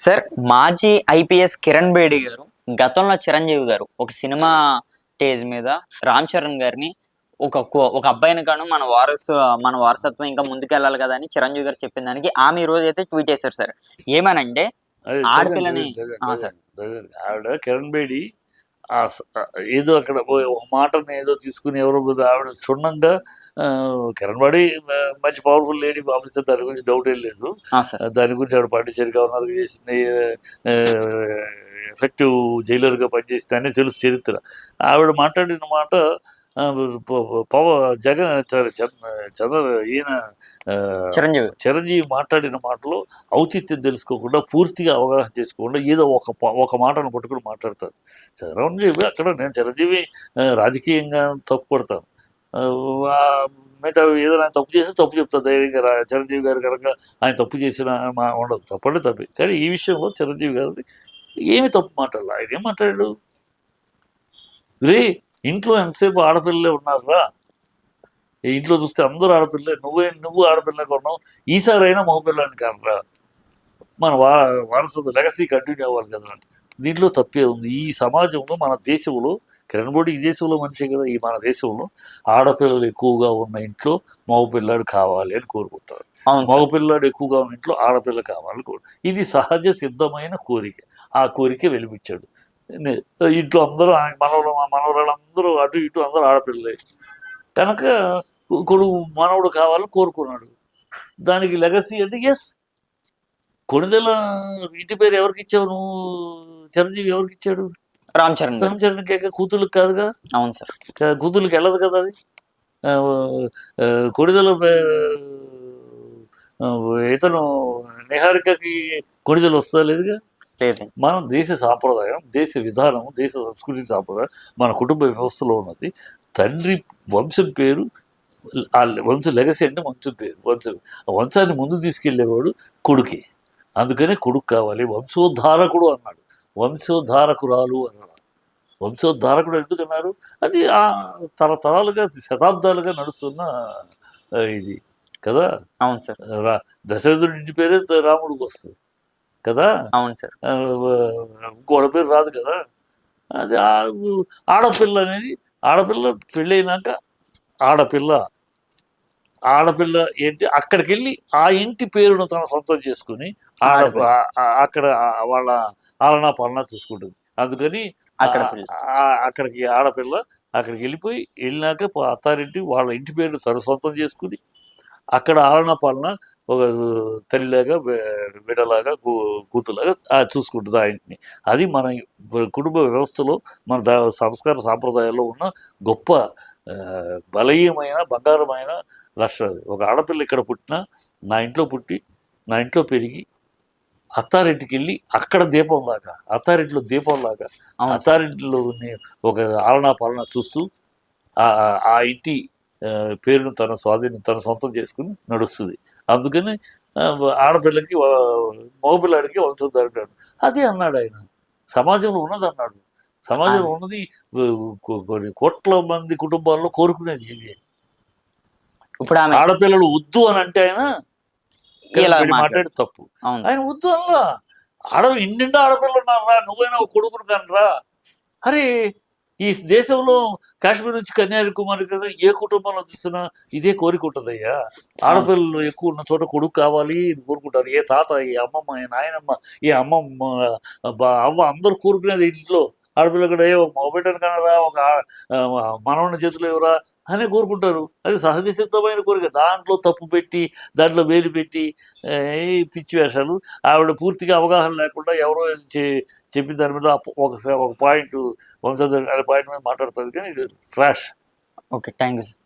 Sir మాజీ IPS Kiran Bedi గారు గతంలో చిరంజీవి గారు ఒక సినిమా స్టేజ్ మీద రామ్ చరణ్ గారిని ఒక అబ్బాయిని కాను మన వారసత్వం ఇంకా ముందుకెళ్ళాలి కదా అని చిరంజీవి గారు చెప్పిన దానికి ఆమె ఈ రోజు అయితే ట్వీట్ చేశారు సార్. ఏమనంటే అది ఆడపిల్లని సార్ ఆవిడ కిరణ్ బేడి ఏదో అక్కడ ఒక మాటని ఏదో తీసుకుని ఎవరో ఆవిడ క్షుణ్ణంగా కిరణ్ బేడి మంచి పవర్ఫుల్ లేడీ ఆఫీసర్, దాని గురించి డౌట్ ఏం లేదు. దాని గురించి ఆవిడ పాండిచేరి గవర్నర్గా చేసింది, ఎఫెక్టివ్ జైలర్గా పనిచేసింది తెలుసు చరిత్ర. ఆవిడ మాట్లాడిన మాట జగన్ చంద్ర ఈయన చిరంజీవి మాట్లాడిన మాటలో ఔచిత్యం తెలుసుకోకుండా, పూర్తిగా అవగాహన చేసుకోకుండా ఏదో ఒక మాటను పట్టుకుని మాట్లాడతారు. చిరంజీవి అక్కడ నేను చిరంజీవి రాజకీయంగా తప్పు పడతాను, మిగతా ఏదైనా తప్పు చేస్తే తప్పు చెప్తాను ధైర్యంగా. చిరంజీవి గారి కనుక ఆయన తప్పు చేసిన ఉండదు, తప్పంటే తప్పే. కానీ ఈ విషయంలో చిరంజీవి గారిని ఏమి తప్పు మాట్లాడాలి. ఆయన ఏం మాట్లాడాడు? రే ఇంట్లో ఎంతసేపు ఆడపిల్లలే ఉన్నారా, ఇంట్లో చూస్తే అందరూ ఆడపిల్లలే, నువ్వు ఆడపిల్లలే కొన్నావు, ఈసారైనా మగపిల్లని కానరా, మన వారసత్వ లెగసీ కంటిన్యూ అవ్వాలి కదా. దీంట్లో తప్పే ఉంది. ఈ సమాజంలో మన దేశంలో, కిరణ్ బేడి ఈ దేశంలో మనిషే కదా, ఈ మన దేశంలో ఆడపిల్లలు ఎక్కువగా ఉన్న ఇంట్లో మగపిల్లాడు కావాలి అని కోరుకుంటారు, మగపిల్లాడు ఎక్కువగా ఉన్న ఇంట్లో ఆడపిల్ల కావాలని ఇది సహజ సిద్ధమైన కోరిక. ఆ కోరిక వెలిపించాడు. ఇంట్లో అందరూ మనవరాళ్ళందరూ అటు ఇటు అందరూ ఆడపిల్లలే కనుక కొడుకు మనవడు కావాలని కోరుకున్నాడు. దానికి లెగసీ అంటే ఎస్, కొణిదెల ఇంటి పేరు ఎవరికి ఇచ్చావు నువ్వు? చిరంజీవి ఎవరికి ఇచ్చాడు? రామ్ చరణ్కి. కూతుర్లకు కాదుగా. అవును సార్, కూతుర్లకు వెళ్ళదు కదా అది. కొణిదెల ఇతను నిహారికకి కొణిదెలు వస్తా లేదుగా. మనం దేశ సాంప్రదాయం, దేశ విధానం, దేశ సంస్కృతి సాంప్రదాయం మన కుటుంబ వ్యవస్థలో ఉన్నది. తండ్రి వంశం పేరు, ఆ వంశ లెగసీ అంటే వంశం పేరు, వంశాన్ని ముందు తీసుకెళ్లేవాడు కొడుకే. అందుకనే కొడుకు కావాలి. వంశోద్ధారకుడు అన్నాడు, వంశోద్ధారకురాలు అన్నాడు. వంశోద్ధారకుడు ఎందుకు అన్నారు? అది తరతరాలుగా శతాబ్దాలుగా నడుస్తున్న ఇది కదా. అవును సార్. దశరథుడి ఇంటి పేరే రాముడికి వస్తుంది కదా. అవును సార్. ఇంకోళ్ళ పేరు రాదు కదా. అది ఆడపిల్ల అనేది, ఆడపిల్ల పెళ్ళైనాక ఆడపిల్ల ఏంటి, అక్కడికి వెళ్ళి ఆ ఇంటి పేరును తన సొంతం చేసుకుని అక్కడ వాళ్ళ ఆలనా పాలన చూసుకుంటుంది. అందుకని అక్కడికి ఆడపిల్ల అక్కడికి వెళ్ళినాక అత్తారింటి వాళ్ళ ఇంటి పేరును తన సొంతం చేసుకుని అక్కడ ఆలనా పాలన ఒక తల్లిలాగా, బిడ్డలాగా, కూతులాగా చూసుకుంటుంది ఆ ఇంటిని. అది మన కుటుంబ వ్యవస్థలో, మన సంస్కార సాంప్రదాయాల్లో ఉన్న గొప్ప బలీయమైన బంగారమైన లక్షణం. ఒక ఆడపిల్ల ఇక్కడ పుట్టినా, నా ఇంట్లో పుట్టి, నా ఇంట్లో పెరిగి, అత్తారింటికి వెళ్ళి అక్కడ దీపంలాగా, అత్తారింటిలో దీపంలాగా, అత్తారింటిలో ఒక ఆలనా పాలన చూస్తూ ఆ ఇంటి పేరును తన సొంతం చేసుకుని నడుస్తుంది. అందుకని ఆడపిల్లకి మగపిల్లాడికి వంశోద్ధారకుడు అదే అన్నాడు ఆయన. సమాజంలో ఉన్నది అన్నాడు. సమాజంలో ఉన్నది కొన్ని కోట్ల మంది కుటుంబాల్లో కోరుకునేది ఇది. ఇప్పుడు ఆడపిల్లలు వద్దు అని అంటే ఆయన మాట్లాడి తప్పు. ఆయన వద్దు అనలా. ఇన్నిండా ఆడపిల్లలు ఉన్నారా, నువ్వైనా ఒక కొడుకును కనరా. అరే ఈ దేశంలో కాశ్మీర్ నుంచి కన్యాకుమారి కదా, ఏ కుటుంబంలో చూసినా ఇదే కోరిక ఉంటుందయ్యా. ఆడపిల్లలు ఎక్కువ ఉన్న చోట కొడుకు కావాలి కోరుకుంటారు. ఏ తాత, ఏ అమ్మమ్మ, ఏ నాయనమ్మ, ఏ అమ్మమ్మ, అవ్వ అందరూ కోరుకునేది ఇంట్లో. ఆడపిల్ల కూడా ఒక మగబిడ్డను కనరా, ఒక మనవన్న చేతులు ఎవరా అని కోరుకుంటారు. అది సహజ సిద్ధమైన కోరిక. దాంట్లో తప్పు పెట్టి, దాంట్లో వేలు పెట్టి పిచ్చి వేషాలు. ఆవిడ పూర్తిగా అవగాహన లేకుండా ఎవరో చెప్పిన దాని మీద ఒక పాయింట్ వంశోద్ధారకుడు అనే పాయింట్ మీద మాట్లాడుతుంది. కానీ trash. Okay, thank you sir.